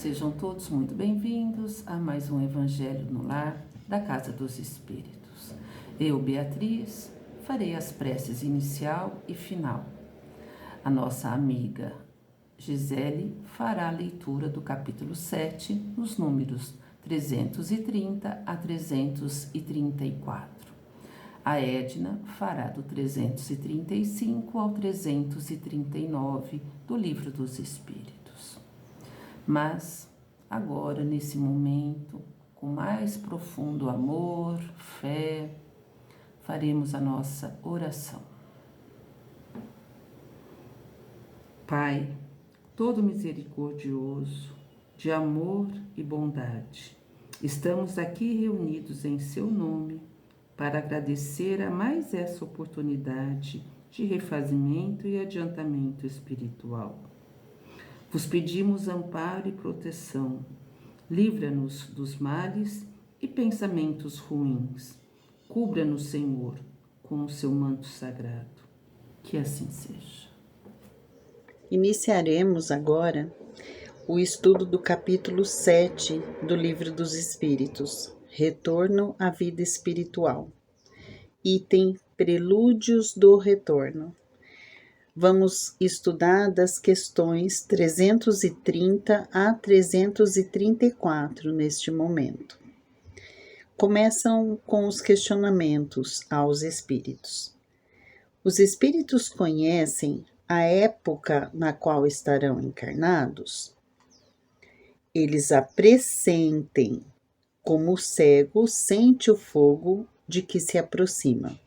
Sejam todos muito bem-vindos a mais um Evangelho no Lar da Casa dos Espíritos. Eu, Beatriz, farei as preces inicial e final. A nossa amiga Gisele fará a leitura do capítulo 7, nos números 330 a 334. A Edna fará do 335 ao 339 do Livro dos Espíritos. Mas, agora, nesse momento, com mais profundo amor, fé, faremos a nossa oração. Pai, todo misericordioso, de amor e bondade, estamos aqui reunidos em seu nome para agradecer a mais essa oportunidade de refazimento e adiantamento espiritual. Vos pedimos amparo e proteção, livra-nos dos males e pensamentos ruins, cubra-nos, Senhor, com o seu manto sagrado. Que assim seja. Iniciaremos agora o estudo do capítulo 7 do Livro dos Espíritos, Retorno à Vida Espiritual. Item Prelúdios do Retorno. Vamos estudar das questões 330 a 334 neste momento. Começam com os questionamentos aos espíritos. Os espíritos conhecem a época na qual estarão encarnados? Eles a pressentem, como o cego sente o fogo de que se aproxima.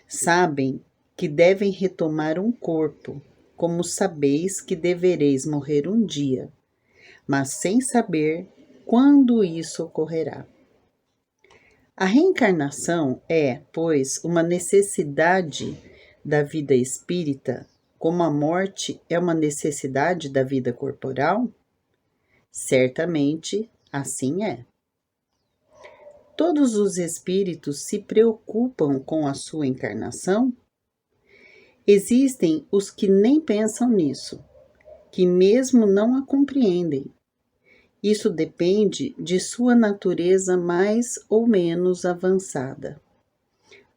Sabem que devem retomar um corpo, como sabeis que devereis morrer um dia, mas sem saber quando isso ocorrerá. A reencarnação é, pois, uma necessidade da vida espírita, como a morte é uma necessidade da vida corporal? Certamente, assim é. Todos os espíritos se preocupam com a sua encarnação? Existem os que nem pensam nisso, que mesmo não a compreendem. Isso depende de sua natureza mais ou menos avançada.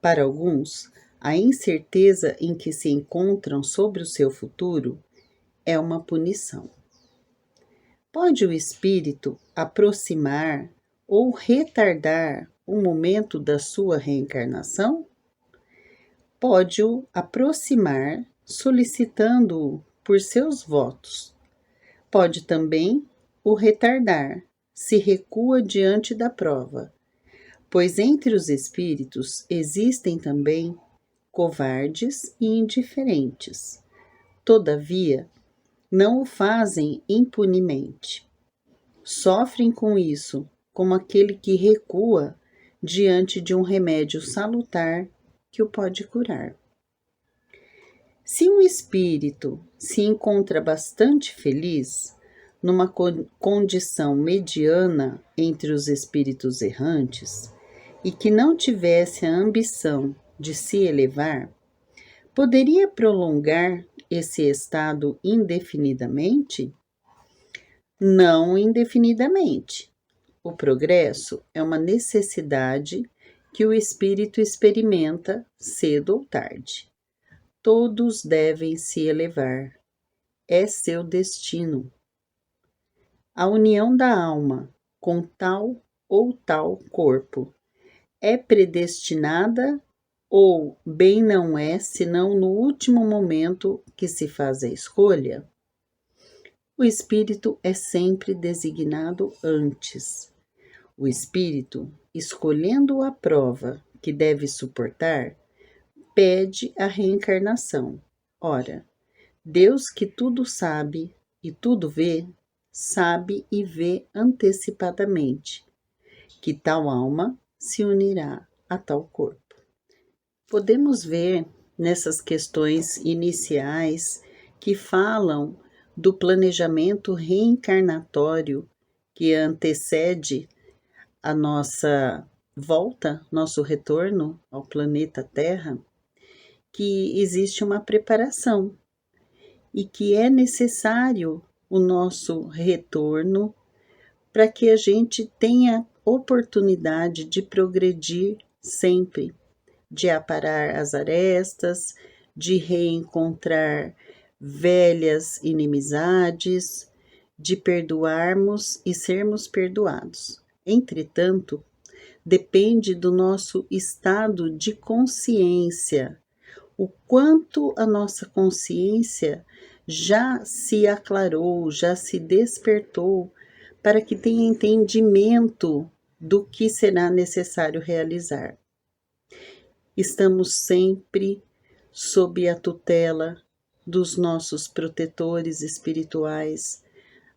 Para alguns, a incerteza em que se encontram sobre o seu futuro é uma punição. Pode o espírito aproximar ou retardar o momento da sua reencarnação? Pode-o aproximar solicitando-o por seus votos. Pode também o retardar se recua diante da prova, pois entre os espíritos existem também covardes e indiferentes. Todavia, não o fazem impunemente. Sofrem com isso, como aquele que recua diante de um remédio salutar que o pode curar. Se um espírito se encontra bastante feliz, numa condição mediana entre os espíritos errantes, e que não tivesse a ambição de se elevar, poderia prolongar esse estado indefinidamente? Não indefinidamente. O progresso é uma necessidade que o espírito experimenta cedo ou tarde. Todos devem se elevar. É seu destino. A união da alma com tal ou tal corpo é predestinada ou bem não é, senão no último momento que se faz a escolha? O espírito é sempre designado antes. O espírito, escolhendo a prova que deve suportar, pede a reencarnação. Ora, Deus que tudo sabe e tudo vê, sabe e vê antecipadamente que tal alma se unirá a tal corpo. Podemos ver nessas questões iniciais que falam do planejamento reencarnatório que antecede a nossa volta, nosso retorno ao planeta Terra, que existe uma preparação e que é necessário o nosso retorno, para que a gente tenha oportunidade de progredir sempre, de aparar as arestas, de reencontrar velhas inimizades, de perdoarmos e sermos perdoados. Entretanto, depende do nosso estado de consciência, o quanto a nossa consciência já se aclarou, já se despertou, para que tenha entendimento do que será necessário realizar. Estamos sempre sob a tutela dos nossos protetores espirituais,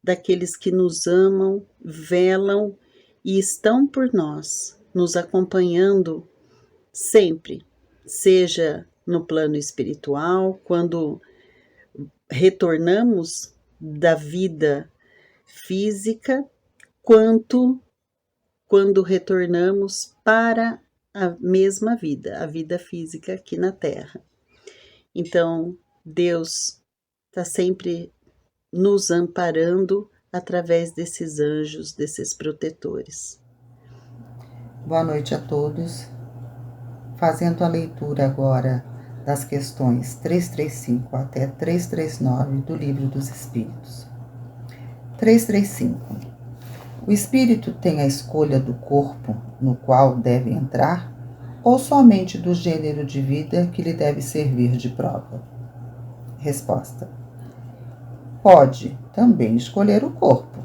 daqueles que nos amam, velam e estão por nós, nos acompanhando sempre, seja no plano espiritual, quando retornamos da vida física, quanto quando retornamos para a mesma vida, a vida física aqui na Terra. Então, Deus está sempre nos amparando através desses anjos, desses protetores. Boa noite a todos. Fazendo a leitura agora das questões 335 até 339 do Livro dos Espíritos. 335. O espírito tem a escolha do corpo no qual deve entrar ou somente do gênero de vida que lhe deve servir de prova? Resposta. Pode também escolher o corpo,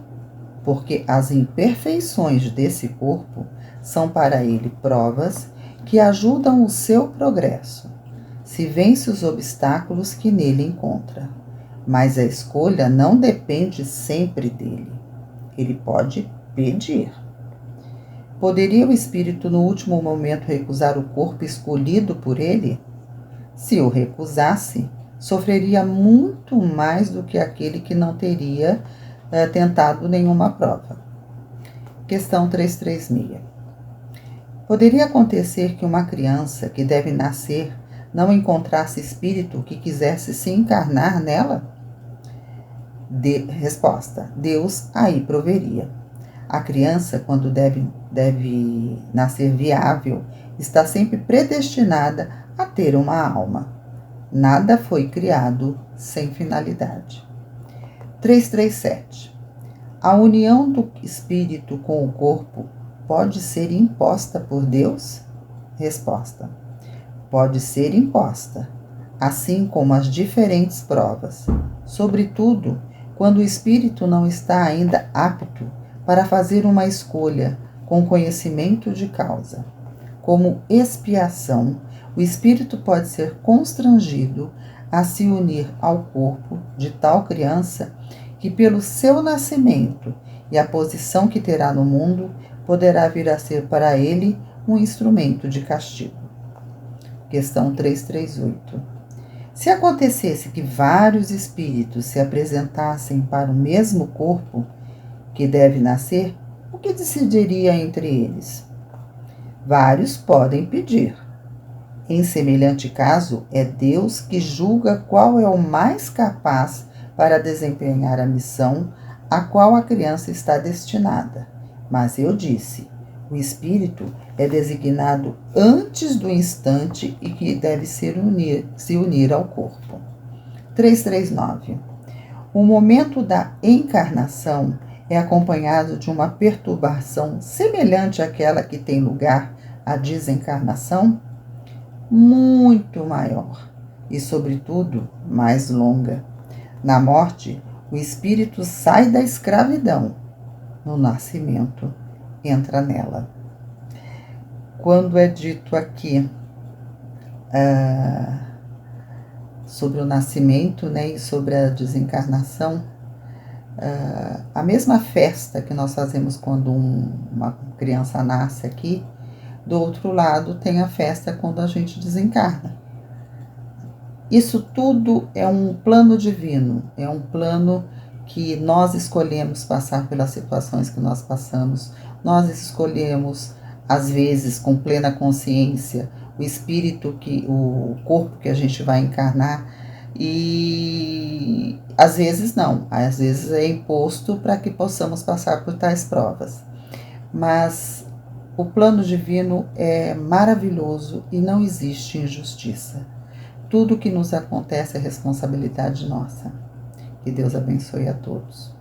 porque as imperfeições desse corpo são para ele provas que ajudam o seu progresso, se vence os obstáculos que nele encontra. Mas a escolha não depende sempre dele. Ele pode pedir. Poderia o espírito no último momento recusar o corpo escolhido por ele? Se o recusasse, sofreria muito mais do que aquele que não teria tentado nenhuma prova. Questão 336. Poderia acontecer que uma criança que deve nascer não encontrasse espírito que quisesse se encarnar nela? Resposta. Deus aí proveria. A criança, quando deve nascer viável, está sempre predestinada a ter uma alma. Nada foi criado sem finalidade. 337. A união do espírito com o corpo pode ser imposta por Deus? Resposta. Pode ser imposta, assim como as diferentes provas, sobretudo quando o espírito não está ainda apto para fazer uma escolha com conhecimento de causa. Como expiação, o espírito pode ser constrangido a se unir ao corpo de tal criança que, pelo seu nascimento e a posição que terá no mundo, poderá vir a ser para ele um instrumento de castigo. Questão 338. Se acontecesse que vários espíritos se apresentassem para o mesmo corpo que deve nascer, o que decidiria entre eles? Vários podem pedir. Em semelhante caso, é Deus que julga qual é o mais capaz para desempenhar a missão a qual a criança está destinada. Mas eu disse, o espírito é designado antes do instante e que deve se unir ao corpo. 339. O momento da encarnação é acompanhado de uma perturbação semelhante àquela que tem lugar à desencarnação? Muito maior e, sobretudo, mais longa. Na morte, o espírito sai da escravidão. No nascimento, entra nela. Quando é dito aqui sobre o nascimento, né, e sobre a desencarnação, a mesma festa que nós fazemos quando uma criança nasce aqui, do outro lado tem a festa quando a gente desencarna. Isso tudo é um plano divino, é um plano que nós escolhemos passar pelas situações que nós passamos. Nós escolhemos, às vezes, com plena consciência, o corpo que a gente vai encarnar, E às vezes não, às vezes é imposto para que possamos passar por tais provas. Mas o plano divino é maravilhoso e não existe injustiça. Tudo que nos acontece é responsabilidade nossa. Que Deus abençoe a todos.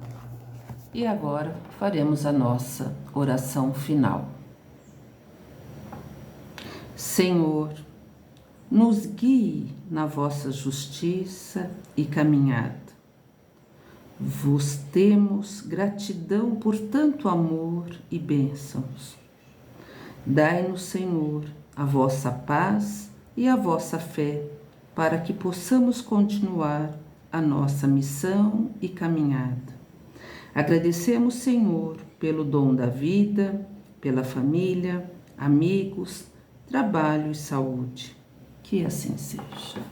E agora faremos a nossa oração final. Senhor, nos guie na vossa justiça e caminhada. Vos temos gratidão por tanto amor e bênçãos. Dai-nos, Senhor, a vossa paz e a vossa fé, para que possamos continuar a nossa missão e caminhada. Agradecemos, Senhor, pelo dom da vida, pela família, amigos, trabalho e saúde. Que assim seja.